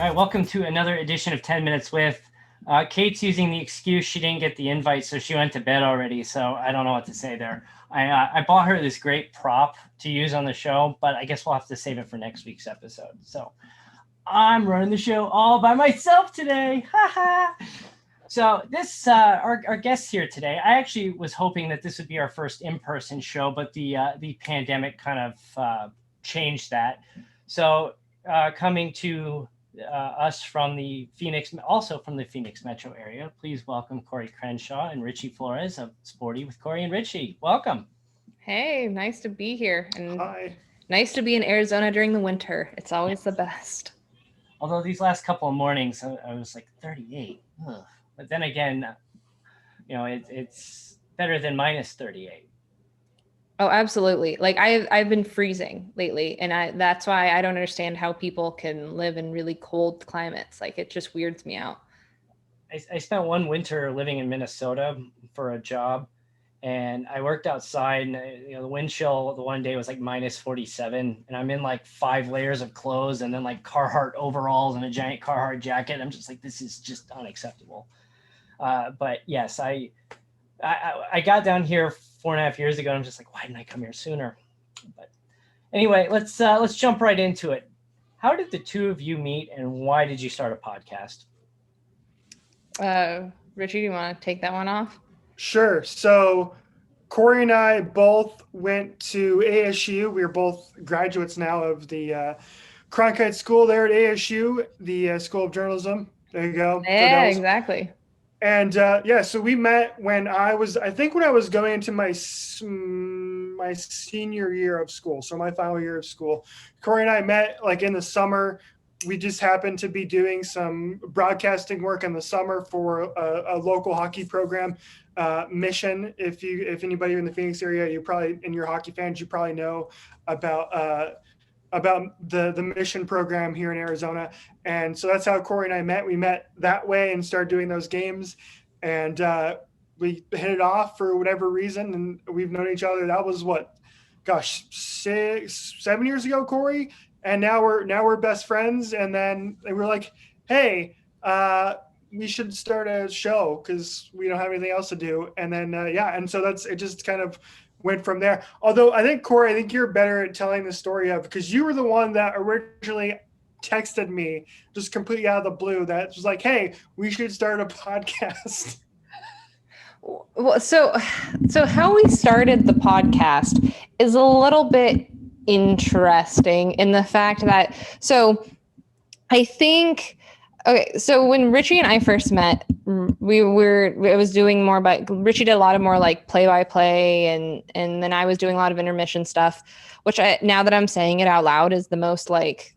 All right, welcome to another edition of 10 Minutes with. Kate's using the excuse she didn't get the invite, so she went to bed already, so I don't know what to say there. I bought her this great prop to use on the show, but I guess we'll have to save it for next week's episode. So I'm running the show all by myself today. So this, our guest here today, I actually was hoping that this would be our first in-person show, but the pandemic kind of changed that. So coming to us from the Phoenix metro area, please welcome Cori Crenshaw and Richie Flores of Sporty with Cori and Richie. Welcome. Hey, nice to be here. And hi. Nice to be in Arizona during the winter. It's always the best. Although these last couple of mornings, I was like 38. Ugh. But then again, it's better than minus 38. Oh, absolutely. Like I've been freezing lately, and that's why I don't understand how people can live in really cold climates. Like it just weirds me out. I spent one winter living in Minnesota for a job, and I worked outside, and the wind chill the one day was like minus 47, and I'm in like 5 layers of clothes and then like Carhartt overalls and a giant Carhartt jacket. I'm just like, this is just unacceptable. But yes, I got down here 4.5 years ago, and I'm just like, why didn't I come here sooner? But anyway, let's jump right into it. How did the two of you meet, and why did you start a podcast? Richie, do you want to take that one off? Sure. So Cori and I both went to ASU. We are both graduates now of the Cronkite School there at ASU, the School of Journalism. There you go. Yeah, exactly. And so we met when I was going into my senior year of school, so my final year of school. Cori and I met like in the summer. We just happened to be doing some broadcasting work in the summer for a local hockey program, Mission. If anybody in the Phoenix area, and you're hockey fans, you probably know about the Mission program here in Arizona. And so that's how Cori and I met. We met that way and started doing those games, and we hit it off for whatever reason. And we've known each other. That was 7 years ago, Cori. And now we're best friends. And then we were like, hey, we should start a show because we don't have anything else to do. And then, and so it just kind of went from there. Although I think, Cori, you're better at telling the story because you were the one that originally texted me just completely out of the blue that was like, hey, we should start a podcast. Well, so how we started the podcast is a little bit interesting in the fact that, I think, okay, so when Richie and I first met, I was doing more, but Richie did a lot of more like play-by-play, and then I was doing a lot of intermission stuff, which now that I'm saying it out loud is the most like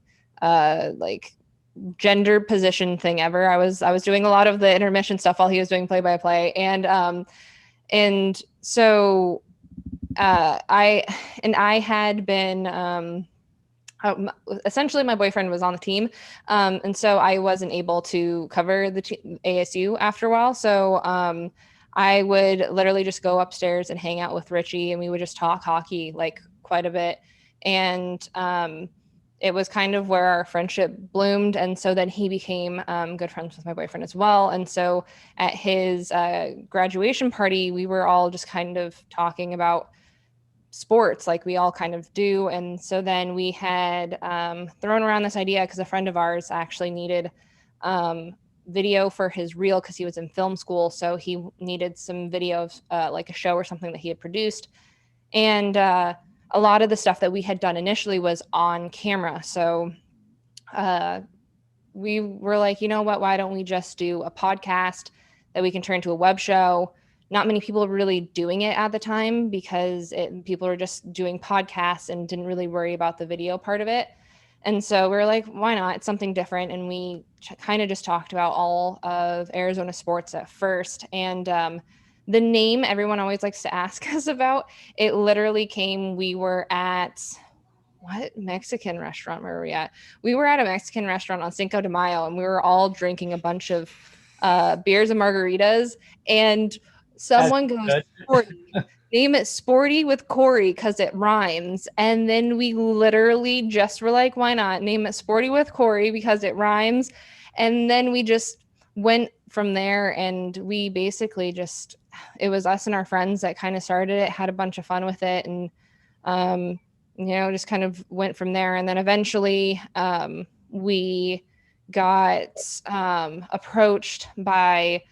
gender position thing ever. I was doing a lot of the intermission stuff while he was doing play-by-play, and so I had been essentially my boyfriend was on the team, and so I wasn't able to cover the ASU after a while. So I would literally just go upstairs and hang out with Richie, and we would just talk hockey like quite a bit. And it was kind of where our friendship bloomed. And so then he became good friends with my boyfriend as well. And so at his graduation party, we were all just kind of talking about sports like we all kind of do. And so then we had thrown around this idea because a friend of ours actually needed video for his reel because he was in film school. So he needed some video of like a show or something that he had produced. And a lot of the stuff that we had done initially was on camera. So we were like, you know what, why don't we just do a podcast that we can turn into a web show? Not many people were really doing it at the time because people were just doing podcasts and didn't really worry about the video part of it. And so we were like, why not? It's something different. And we kind of just talked about all of Arizona sports at first. And the name everyone always likes to ask us about, it literally came, we were at, what Mexican restaurant were we at? We were at a Mexican restaurant on Cinco de Mayo, and we were all drinking a bunch of beers and margaritas. And someone goes, Sporty. name it Sporty with Cori because it rhymes. And then we literally just were like, why not name it Sporty with Cori because it rhymes? And then we just went from there, and we basically just, it was us and our friends that kind of started it, had a bunch of fun with it, and just kind of went from there. And then eventually we got approached by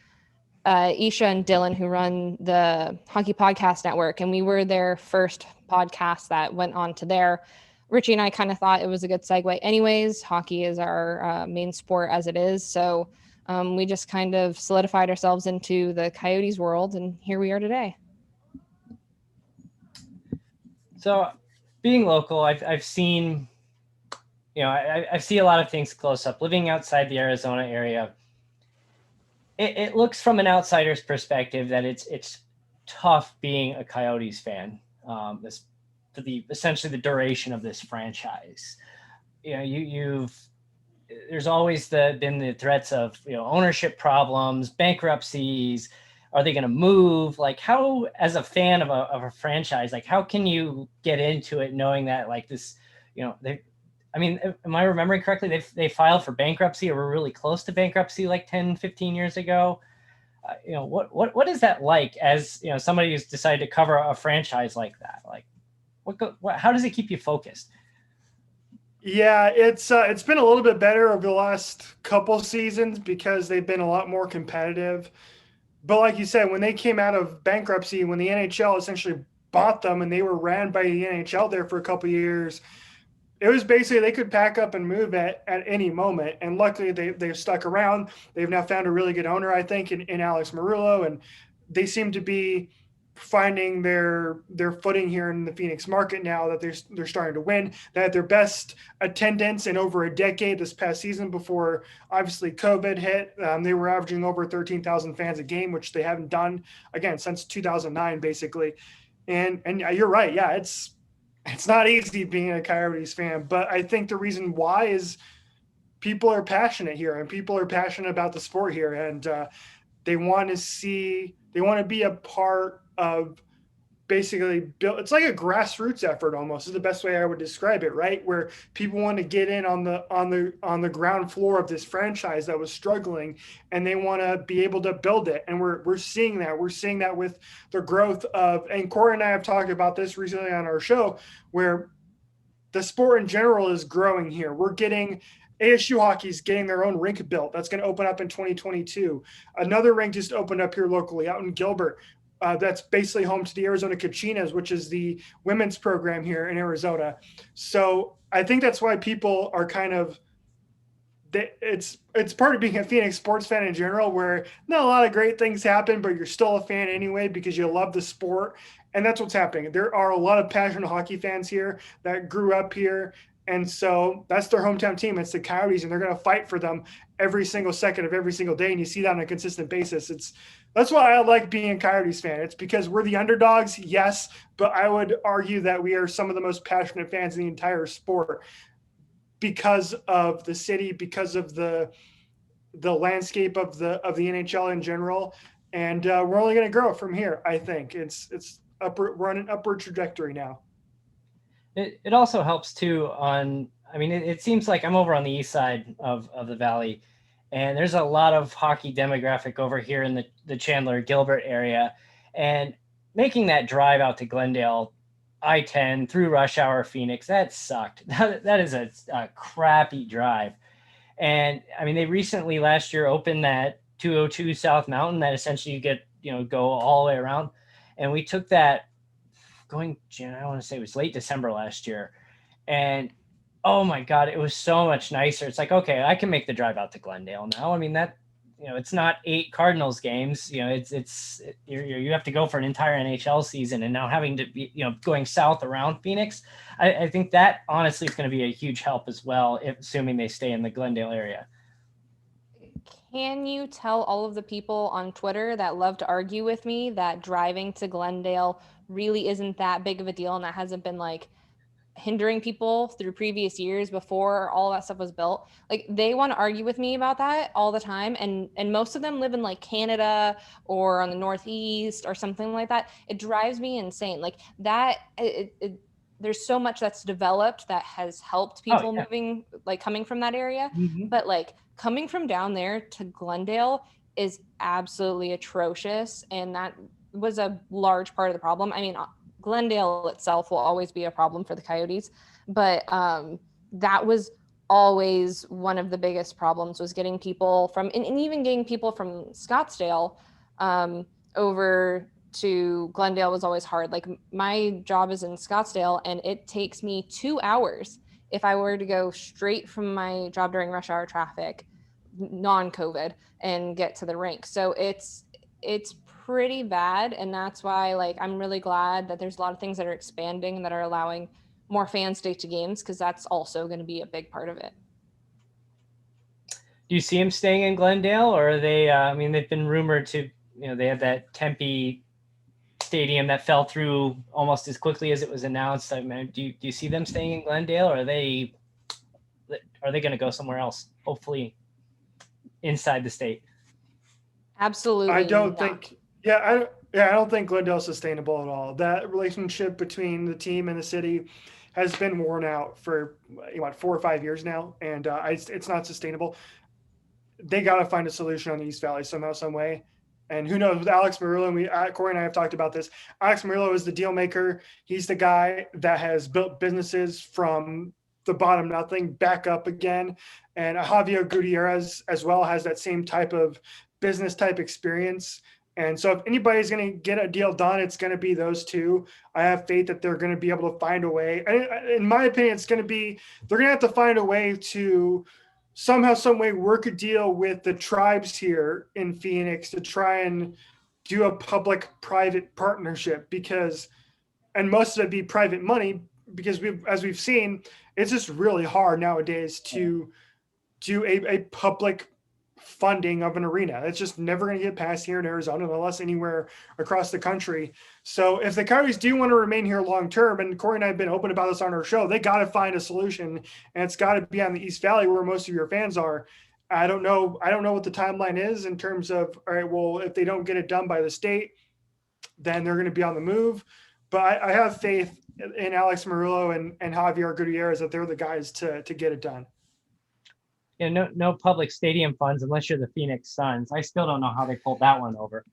Isha and Dylan, who run the Hockey Podcast Network, and we were their first podcast that went on to there. Richie and I kind of thought it was a good segue anyways. Hockey is our main sport as it is. So we just kind of solidified ourselves into the Coyotes world, and here we are today. So being local, I've seen, I see a lot of things close up. Living outside the Arizona area, it looks from an outsider's perspective that it's tough being a Coyotes fan. For essentially the duration of this franchise, there's always been the threats of ownership problems, bankruptcies. Are they going to move? Like, how, as a fan of a franchise, like how can you get into it knowing that like this, am I remembering correctly? They filed for bankruptcy or were really close to bankruptcy like 10, 15 years ago. What is that like as somebody who's decided to cover a franchise like that? Like, how does it keep you focused? Yeah, it's been a little bit better over the last couple seasons because they've been a lot more competitive. But like you said, when they came out of bankruptcy, when the NHL essentially bought them and they were ran by the NHL there for a couple of years, it was basically they could pack up and move at any moment. And luckily they've stuck around. They've now found a really good owner, I think, in Alex Marullo, and they seem to be finding their footing here in the Phoenix market now that they're starting to win. They had their best attendance in over a decade this past season before obviously COVID hit. They were averaging over 13,000 fans a game, which they haven't done again since 2009 basically. And you're right. Yeah, it's not easy being a Coyotes fan, but I think the reason why is people are passionate here and people are passionate about the sport here, and they want to be a part of basically build. It's like a grassroots effort almost is the best way I would describe it, right? Where people want to get in on the ground floor of this franchise that was struggling, and they want to be able to build it. And we're seeing that. We're seeing that with the growth of, and Cori and I have talked about this recently on our show, where the sport in general is growing here. We're getting ASU hockey's getting their own rink built. That's going to open up in 2022. Another rink just opened up here locally out in Gilbert. That's basically home to the Arizona Coyotes, which is the women's program here in Arizona. So I think that's why people are kind of, it's part of being a Phoenix sports fan in general, where not a lot of great things happen, but you're still a fan anyway because you love the sport. And that's what's happening. There are a lot of passionate hockey fans here that grew up here. And so that's their hometown team. It's the Coyotes, and they're going to fight for them every single second of every single day. And you see that on a consistent basis. That's why I like being a Coyotes fan. It's because we're the underdogs, yes, but I would argue that we are some of the most passionate fans in the entire sport because of the city, because of the landscape of the NHL in general. And we're only going to grow from here. I think we're on an upward trajectory now. It also helps too it seems like I'm over on the east side of the valley, and there's a lot of hockey demographic over here in the Chandler Gilbert area, and making that drive out to Glendale, I-10 through rush hour Phoenix, that sucked. That is a crappy drive. And they recently last year opened that 202 South Mountain that essentially you get, go all the way around. And we took that I want to say it was late December last year. And oh my God, it was so much nicer. It's like, okay, I can make the drive out to Glendale now. It's not 8 Cardinals games. You have to go for an entire NHL season, and now having to be, going south around Phoenix, I think that honestly is going to be a huge help as well, assuming they stay in the Glendale area. Can you tell all of the people on Twitter that love to argue with me that driving to Glendale really isn't that big of a deal, and that hasn't been like hindering people through previous years before all that stuff was built. Like they want to argue with me about that all the time. And most of them live in like Canada or on the Northeast or something like that. It drives me insane. Like that, there's so much that's developed that has helped people moving, like coming from that area. Mm-hmm. But like coming from down there to Glendale is absolutely atrocious. And that was a large part of the problem. I mean, Glendale itself will always be a problem for the Coyotes, but that was always one of the biggest problems, was getting people from, and even getting people from Scottsdale over to Glendale was always hard. Like my job is in Scottsdale and it takes me 2 hours if I were to go straight from my job during rush hour traffic, non-COVID, and get to the rink. So it's pretty bad, and that's why like I'm really glad that there's a lot of things that are expanding that are allowing more fans to games, because that's also going to be a big part of it. Do you see him staying in Glendale, or are they? I mean, they've been rumored to. They have that Tempe stadium that fell through almost as quickly as it was announced. I mean, do you see them staying in Glendale, or are they going to go somewhere else? Hopefully, inside the state. Absolutely. I don't think. I don't think Glendale's sustainable at all. That relationship between the team and the city has been worn out for 4 or 5 years now, and it's not sustainable. They got to find a solution on the East Valley somehow, some way. And who knows, with Alex Murillo, and Cori and I have talked about this. Alex Murillo is the deal maker. He's the guy that has built businesses from the bottom nothing back up again. And Javier Gutierrez as well has that same type of business type experience. And so if anybody's going to get a deal done, it's going to be those two. I have faith that they're going to be able to find a way. And in my opinion, they're going to have to find a way to somehow, some way work a deal with the tribes here in Phoenix to try and do a public-private partnership, and most of it be private money, because as we've seen, it's just really hard nowadays to do a public funding of an arena. It's just never going to get past here in Arizona, unless anywhere across the country. So if the Coyotes do want to remain here long term, and Cori and I have been open about this on our show, they got to find a solution, and it's got to be on the East Valley where most of your fans are. I don't know what the timeline is in terms of, all right, well, if they don't get it done by the state, then they're going to be on the move. But I have faith in Alex Murillo and Javier Gutierrez that they're the guys to get it done. No public stadium funds unless you're the Phoenix Suns. I still don't know how they pulled that one over.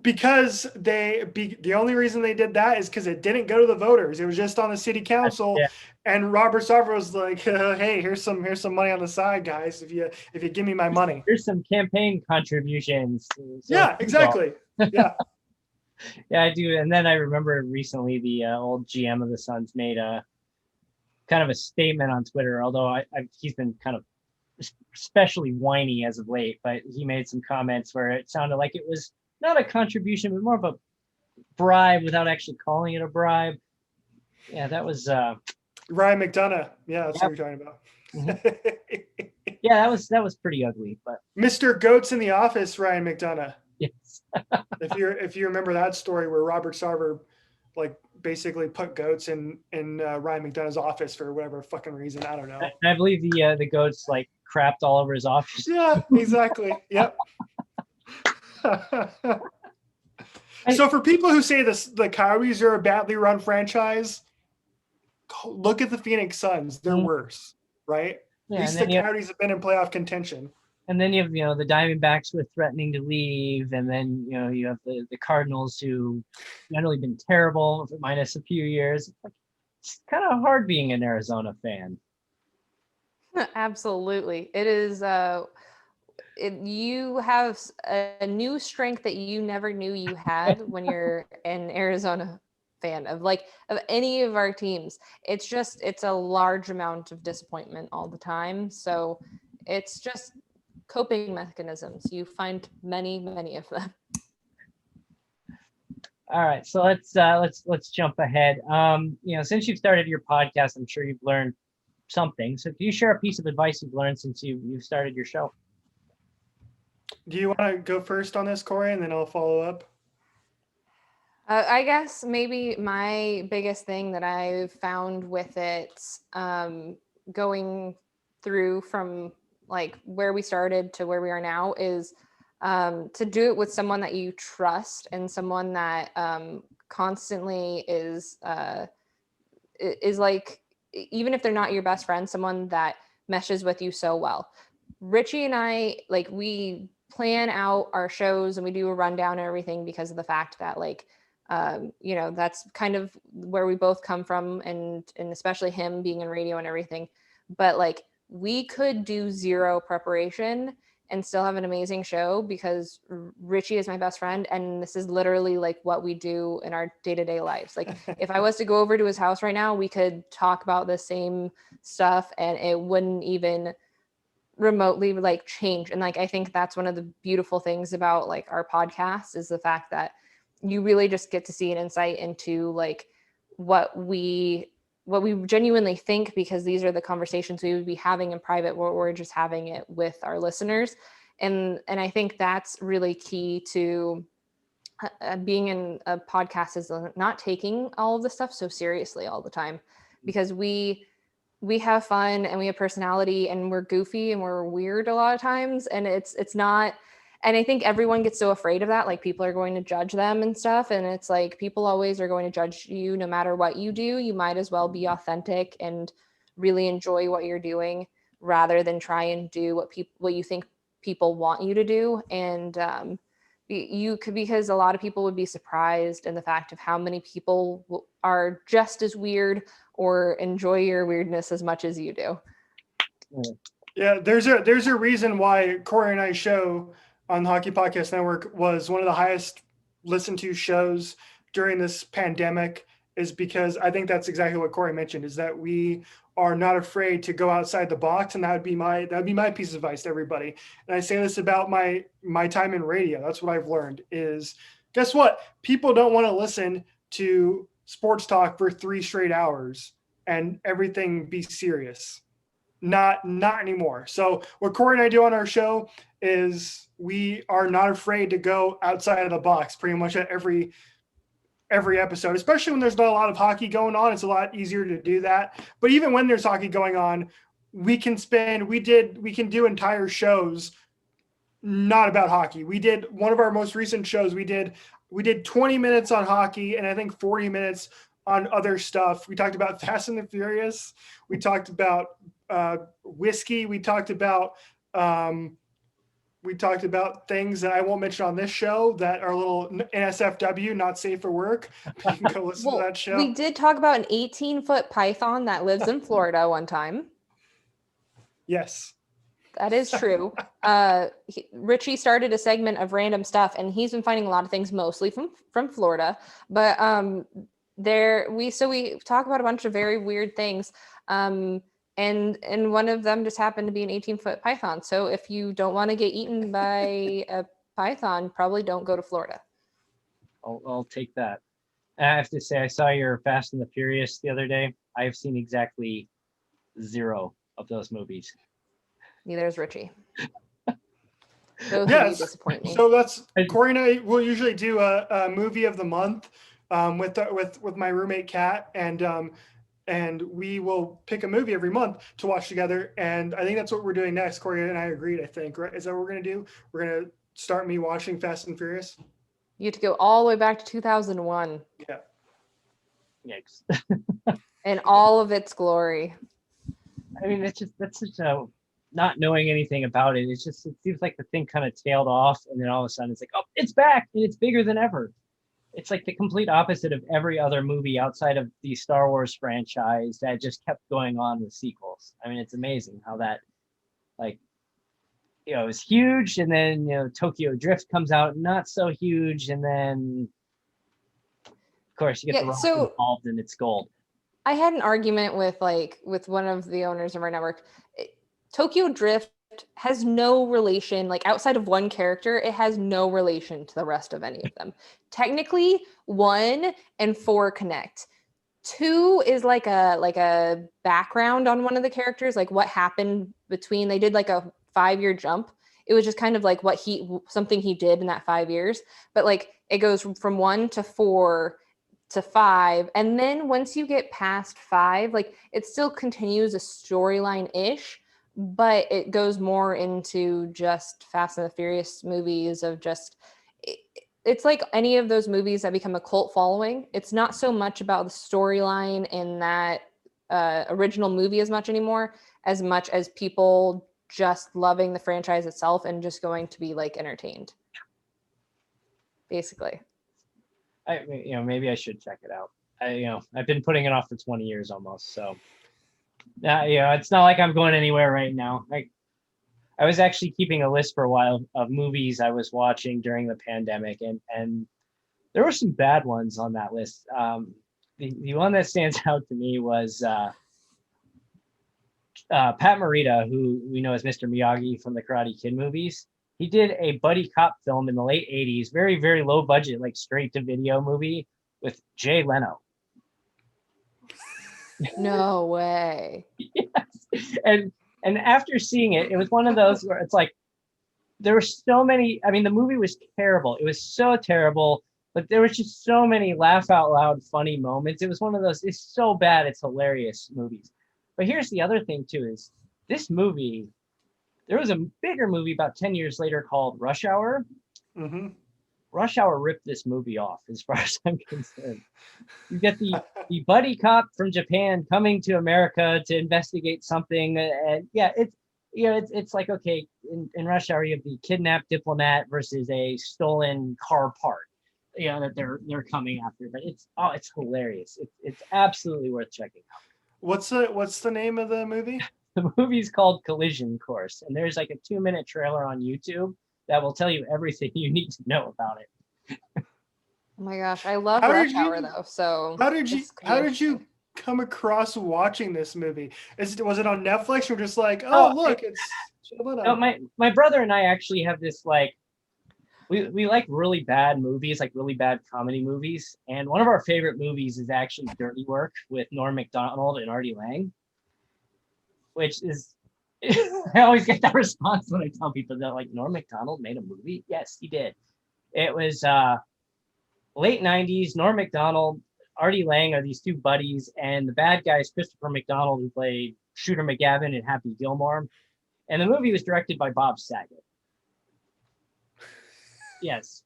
Because the only reason they did that is because it didn't go to the voters. It was just on the city council, and Robert Sarver was like, "Hey, here's some money on the side, guys. If you give me my money, here's some campaign contributions." Yeah, exactly. Yeah, yeah, I do. And then I remember recently the old GM of the Suns made a kind of a statement on Twitter. Although he's been kind of especially whiny as of late, but he made some comments where it sounded like it was not a contribution, but more of a bribe without actually calling it a bribe. Yeah, that was Ryan McDonough. Yeah, that's what you're talking about. Mm-hmm. Yeah, that was pretty ugly. But Mr. Goats in the Office, Ryan McDonough. Yes. if you remember that story where Robert Sarver like basically put goats in Ryan McDonough's office for whatever fucking reason. I don't know. I believe the goats like crapped all over his office. Yeah, exactly. Yep. So for people who say the Coyotes are a badly run franchise, look at the Phoenix Suns. They're worse, right? Yeah, at least the Coyotes have been in playoff contention. And then you have the Diamondbacks who are threatening to leave, and then you have the Cardinals who generally been terrible minus a few years. It's kind of hard being an Arizona fan. Absolutely, it is. You have a new strength that you never knew you had when you're an Arizona fan of any of our teams. It's a large amount of disappointment all the time. So it's just coping mechanisms. You find many of them. All right, so let's jump ahead. Since you've started your podcast, I'm sure you've learned something. So can you share a piece of advice you've learned since you've started your show? Do you want to go first on this, Cori, and then I'll follow up? I guess maybe my biggest thing that I've found with it, going through from like where we started to where we are now, is to do it with someone that you trust and someone that constantly is like, even if they're not your best friend, someone that meshes with you so well. Richie and I, like, we plan out our shows and we do a rundown and everything because of the fact that, like, that's kind of where we both come from, and especially him being in radio and everything. But like, we could do zero preparation and still have an amazing show because Richie is my best friend, and this is literally like what we do in our day-to-day lives. Like, if I was to go over to his house right now, we could talk about the same stuff and it wouldn't even remotely like change. And like, I think that's one of the beautiful things about like our podcast, is the fact that you really just get to see an insight into like what we genuinely think, because these are the conversations we would be having in private where we're just having it with our listeners. And I think that's really key to being in a podcast, is not taking all of the stuff so seriously all the time, because we have fun and we have personality and we're goofy and we're weird a lot of times, and it's not. And I think everyone gets so afraid of that, like people are going to judge them and stuff, and it's like, people always are going to judge you no matter what you do. You might as well be authentic and really enjoy what you're doing, rather than try and do what you think people want you to do. And you could, because a lot of people would be surprised in the fact of how many people are just as weird or enjoy your weirdness as much as you do. Yeah, there's a reason why Cori and I's show on the Hockey Podcast Network was one of the highest listened to shows during this pandemic, is because I think that's exactly what Cori mentioned, is that we are not afraid to go outside the box. And that would be my piece of advice to everybody. And I say this about my time in radio. That's what I've learned is, guess what? People don't want to listen to sports talk for 3 straight hours and everything be serious. Not anymore. So what Cori and I do on our show is we are not afraid to go outside of the box pretty much at every episode, especially when there's not a lot of hockey going on. It's a lot easier to do that. But even when there's hockey going on, we can do entire shows not about hockey. We did one of our most recent shows. We did 20 minutes on hockey and I think 40 minutes on other stuff. We talked about Fast and the Furious. We talked about whiskey. We talked about things that I won't mention on this show that are a little NSFW, not safe for work. You can go listen to that show. We did talk about an 18-foot python that lives in Florida one time. Yes. That is true. Richie started a segment of random stuff, and he's been finding a lot of things mostly from Florida. But we talk about a bunch of very weird things. And one of them just happened to be an 18-foot python. So if you don't want to get eaten by a python, probably don't go to Florida. I'll take that. And I have to say, I saw your Fast and the Furious the other day. I have seen exactly 0 of those movies. Neither is Richie. Those really disappoint me. So that's Cori and I will usually do a movie of the month with my roommate Kat, and we will pick a movie every month to watch together. And I think that's what we're doing next. Cori and I agreed, I think, right? Is that what we're going to do? We're going to start me watching Fast and Furious. You have to go all the way back to 2001. Yeah. Yikes. In all of its glory. I mean, that's such a, not knowing anything about it. It seems like the thing kind of tailed off, and then all of a sudden it's like, oh, it's back and it's bigger than ever. It's like the complete opposite of every other movie outside of the Star Wars franchise that just kept going on with sequels. I mean, it's amazing how that, like, it was huge, and then, Tokyo Drift comes out, not so huge, and then, of course, you get the Rock involved, and it's gold. I had an argument with one of the owners of our network. Tokyo Drift has no relation, like outside of one character, it has no relation to the rest of any of them. Technically, 1 and 4 connect. 2 is like a background on one of the characters, like what happened between, they did like a 5-year jump it was just kind of like something he did in that 5 years. But like it goes from 1 to 4 to 5, and then once you get past 5, like it still continues a storyline ish, but it goes more into just Fast and the Furious movies of just it's like any of those movies that become a cult following. It's not so much about the storyline in that original movie as much anymore, as much as people just loving the franchise itself and just going to be like entertained, basically. Maybe I should check it out. I've been putting it off for 20 years almost. So, it's not like I'm going anywhere right now. I was actually keeping a list for a while of movies I was watching during the pandemic, and there were some bad ones on that list. The one that stands out to me was Pat Morita, who we know as Mr. Miyagi from the Karate Kid movies. He did a buddy cop film in the late 80s, very, very low budget, like straight to video movie with Jay Leno. No way. Yes. And after seeing it, it was one of those where it's like, there were so many, the movie was terrible. It was so terrible, but there was just so many laugh out loud funny moments. It was one of those, it's so bad, it's hilarious movies. But here's the other thing too, is this movie, there was a bigger movie about 10 years later called Rush Hour. Mm-hmm. Rush Hour ripped this movie off, as far as I'm concerned. You get the buddy cop from Japan coming to America to investigate something, and it's like, okay, in Rush Hour you have the kidnapped diplomat versus a stolen car part, that they're coming after. But it's hilarious. It's absolutely worth checking out. What's the name of the movie? The movie's called Collision Course, and there's like a 2-minute trailer on YouTube that will tell you everything you need to know about it. Oh my gosh, I love Rush Hour though. So how did you come across watching this movie? Was it on Netflix or just like, look, it's no, my brother and I actually have this like we like really bad movies, like really bad comedy movies, and one of our favorite movies is actually Dirty Work with Norm Macdonald and Artie Lang, which is I always get that response when I tell people that, like, Norm Macdonald made a movie. Yes, he did. It was late 90s. Norm Macdonald, Artie Lang are these two buddies, and the bad guy is Christopher McDonald, who played Shooter McGavin in Happy Gilmore. And the movie was directed by Bob Saget. Yes.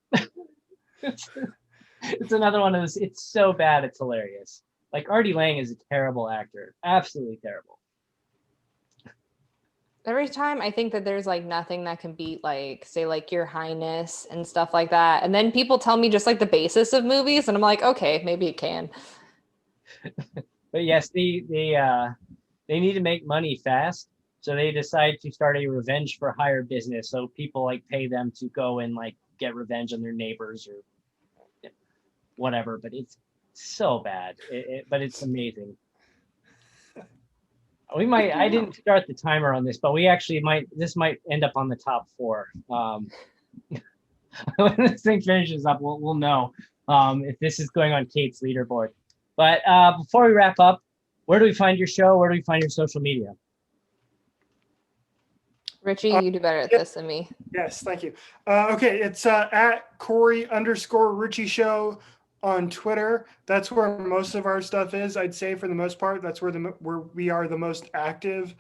It's another one of those. It's so bad, it's hilarious. Like, Artie Lang is a terrible actor. Absolutely terrible. Every time I think that there's like nothing that can beat, like, say, like Your Highness and stuff like that. And then people tell me just like the basis of movies, and I'm like, okay, maybe it can. But yes, they need to make money fast. So they decide to start a revenge for hire business. So people like pay them to go and like get revenge on their neighbors or whatever. But it's so bad. But it's amazing. I didn't start the timer on this, but we actually this might end up on the top 4. When this thing finishes up, we'll know if this is going on Kate's leaderboard. But before we wrap up, where do we find your show? Where do we find your social media? Richie, you do better at this than me. Yes, thank you. Okay, it's at Cori_Richie Show on Twitter. That's where most of our stuff is, I'd say, for the most part. That's where we are the most active.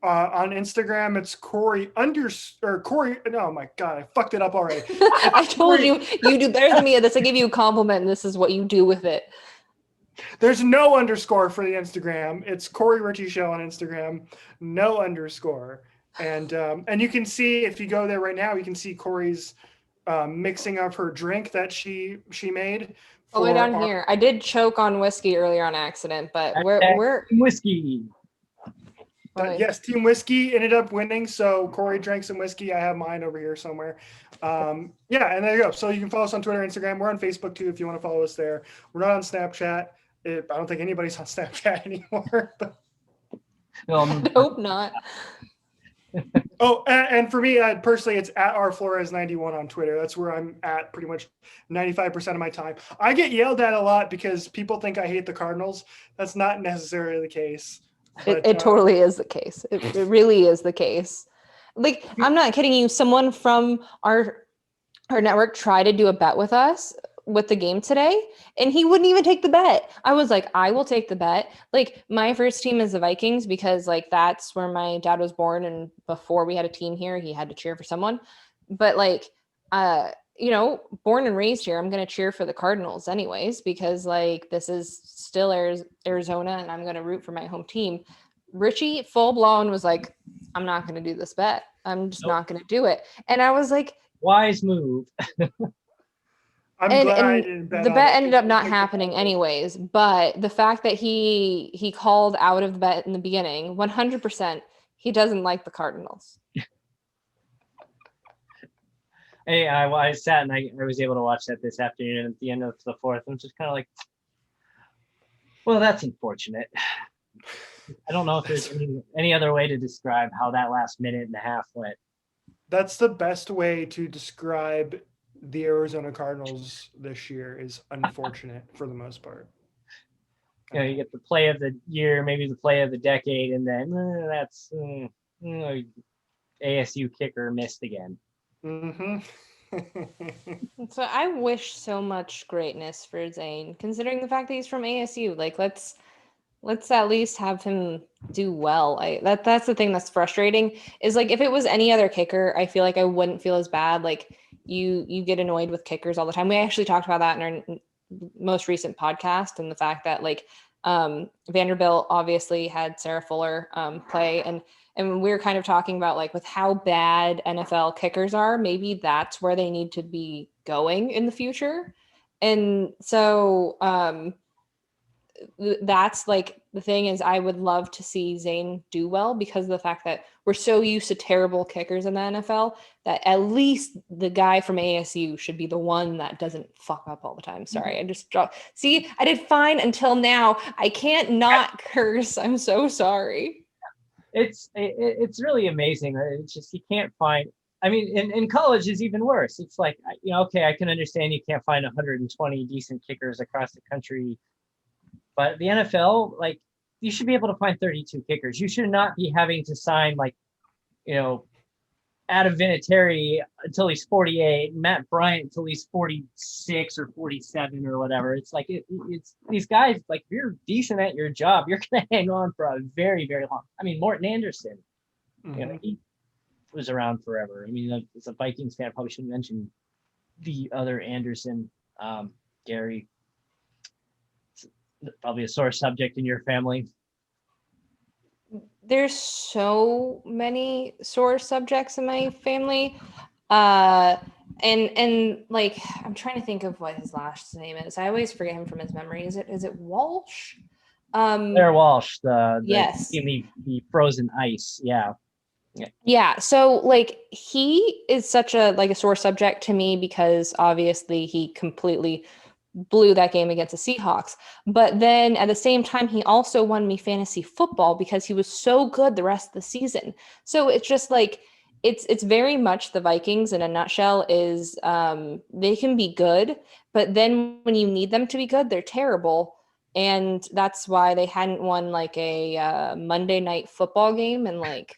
On Instagram, it's Cori. Oh my God, I fucked it up already. I told you do better than me at this. I give you a compliment, and this is what you do with it. There's no underscore for the Instagram. It's Cori Richie Show on Instagram. No underscore. And you can see, if you go there right now, you can see Cori's mixing up her drink that she made. All the way down here. I did choke on whiskey earlier on accident, but we're whiskey. Yes, Team Whiskey ended up winning. So Cori drank some whiskey. I have mine over here somewhere. And there you go. So you can follow us on Twitter, Instagram. We're on Facebook too if you want to follow us there. We're not on Snapchat. I don't think anybody's on Snapchat anymore. But I hope not. Oh, and for me personally, it's at rflores91 on Twitter. That's where I'm at pretty much 95% of my time. I get yelled at a lot because people think I hate the Cardinals. That's not necessarily the case. But, it totally is the case. It really is the case. Like, I'm not kidding you. Someone from our network tried to do a bet with us with the game today, and he wouldn't even take the bet. I was like, I will take the bet. Like, my first team is the Vikings because like that's where my dad was born, and before we had a team here, he had to cheer for someone. But like, born and raised here, I'm gonna cheer for the Cardinals anyways because like this is still Arizona, and I'm gonna root for my home team. Richie full blown was like, I'm not gonna do this bet. I'm just not gonna do it. And I was like, wise move. I'm glad I didn't bet the on bet it. ended up not happening anyways, but the fact that he called out of the bet in the beginning, 100%, he doesn't like the Cardinals. Hey, I sat and I was able to watch that this afternoon at the end of the fourth. I'm just kind of like, well, that's unfortunate. I don't know if there's any other way to describe how that last minute and a half went. That's the best way to describe the Arizona Cardinals this year is unfortunate for the most part. You get the play of the year, maybe the play of the decade, and then that's ASU kicker missed again. Mm-hmm. So I wish so much greatness for Zane, considering the fact that he's from ASU. Like, let's at least have him do well. That's the thing that's frustrating is like if it was any other kicker, I feel like I wouldn't feel as bad. Like you get annoyed with kickers all the time. We actually talked about that in our most recent podcast and the fact that like Vanderbilt obviously had Sarah Fuller play and we were kind of talking about like with how bad NFL kickers are, maybe that's where they need to be going in the future. And so that's like the thing is I would love to see Zane do well because of the fact that we're so used to terrible kickers in the NFL that at least the guy from ASU should be the one that doesn't fuck up all the time. Sorry, I just dropped. See, I did fine until now. I can't not curse. I'm so sorry. It's really amazing. It's just you can't find. I mean, in college is even worse. It's like okay, I can understand you can't find 120 decent kickers across the country. But the NFL, like, you should be able to find 32 kickers. You should not be having to sign, like, Adam Vinatieri until he's 48, Matt Bryant until he's 46 or 47 or whatever. It's like, it's these guys, like, if you're decent at your job, you're going to hang on for a very, very long. I mean, Morton Anderson, he was around forever. I mean, as a Vikings fan, I probably shouldn't mention the other Anderson, Gary. Probably a sore subject in your family. There's so many sore subjects in my family. And like I'm trying to think of what his last name is. I always forget him from his memory. Is it Walsh? Blair Walsh, yes. the frozen ice. Yeah. So like he is such a sore subject to me because obviously he completely blew that game against the Seahawks. But then at the same time, he also won me fantasy football because he was so good the rest of the season. So it's just like, it's very much the Vikings in a nutshell is they can be good, but then when you need them to be good, they're terrible. And that's why they hadn't won like a Monday night football game in like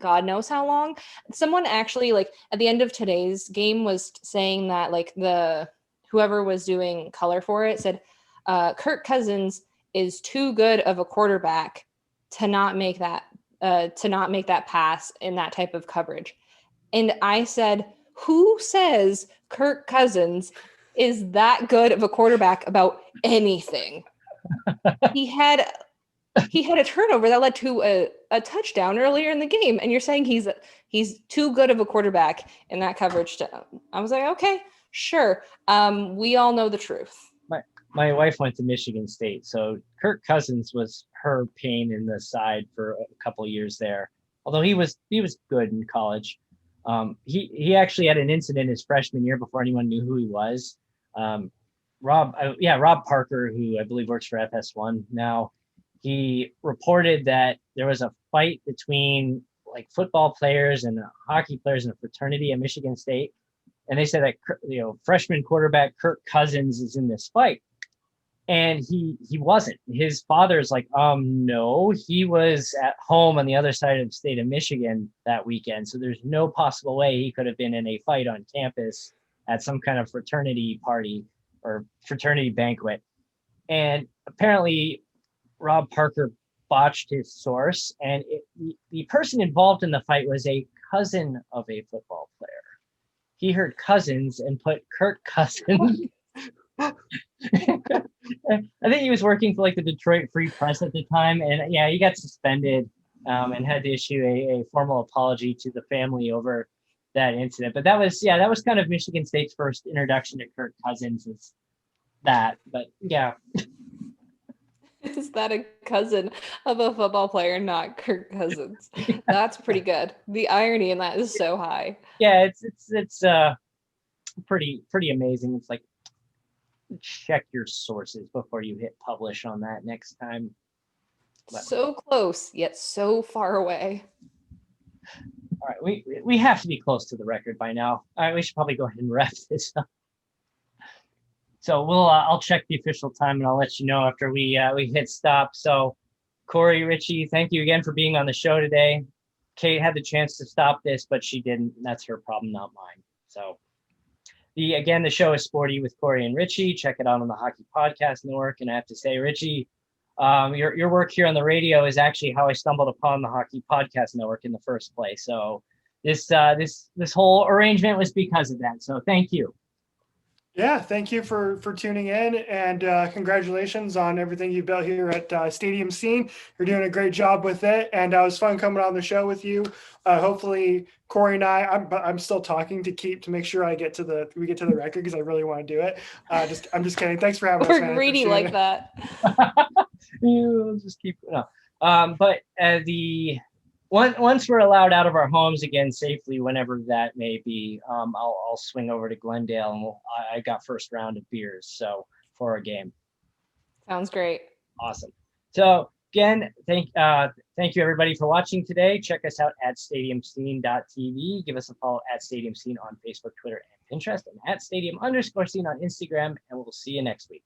God knows how long. Someone actually like at the end of today's game was saying that like whoever was doing color for it said Kirk Cousins is too good of a quarterback to not make that pass in that type of coverage. And I said, who says Kirk Cousins is that good of a quarterback about anything? He had a turnover that led to a touchdown earlier in the game, and you're saying he's too good of a quarterback in that coverage. I was like, okay, sure. We all know the truth. My wife went to Michigan State, so Kirk Cousins was her pain in the side for a couple of years there. Although he was good in college. He actually had an incident his freshman year before anyone knew who he was. Rob Parker, who I believe works for FS1 now, he reported that there was a fight between like football players and hockey players in a fraternity at Michigan State. And they said that, freshman quarterback Kirk Cousins is in this fight. And he wasn't. His father's like, no, he was at home on the other side of the state of Michigan that weekend. So there's no possible way he could have been in a fight on campus at some kind of fraternity party or fraternity banquet. And apparently Rob Parker botched his source, and the person involved in the fight was a cousin of a football player. He heard cousins and put Kirk Cousins. I think he was working for like the Detroit Free Press at the time, and yeah, he got suspended and had to issue a formal apology to the family over that incident. But that was kind of Michigan State's first introduction to Kirk Cousins. Is that? But yeah. Is that a cousin of a football player, not Kirk Cousins? That's pretty good. The irony in that is so high. Yeah, it's pretty amazing. It's like, check your sources before you hit publish on that next time. But, so close, yet so far away. all right, we have to be close to the record by now. All right, we should probably go ahead and wrap this up. So I'll check the official time and I'll let you know after we hit stop. So Cori, Richie, thank you again for being on the show today. Kate had the chance to stop this, but she didn't. That's her problem, not mine. So the show is Sporty with Cori and Richie. Check it out on the Hockey Podcast Network. And I have to say, Richie, your work here on the radio is actually how I stumbled upon the Hockey Podcast Network in the first place. So this whole arrangement was because of that. So thank you. Yeah, thank you for tuning in, and congratulations on everything you've built here at Stadium Scene. You're doing a great job with it, and it was fun coming on the show with you. Hopefully, Cori and I'm still talking to Keep to make sure we get to the record because I really want to do it. I'm just kidding. Thanks for having us. We're greedy like that. You just keep but once we're allowed out of our homes again safely, whenever that may be, I'll swing over to Glendale and I got first round of beers for a game. Sounds great. Awesome. So again, thank you everybody for watching today. Check us out at stadiumscene.tv. Give us a follow at Stadium Scene on Facebook, Twitter, and Pinterest, and at Stadium_Scene on Instagram. And we'll see you next week.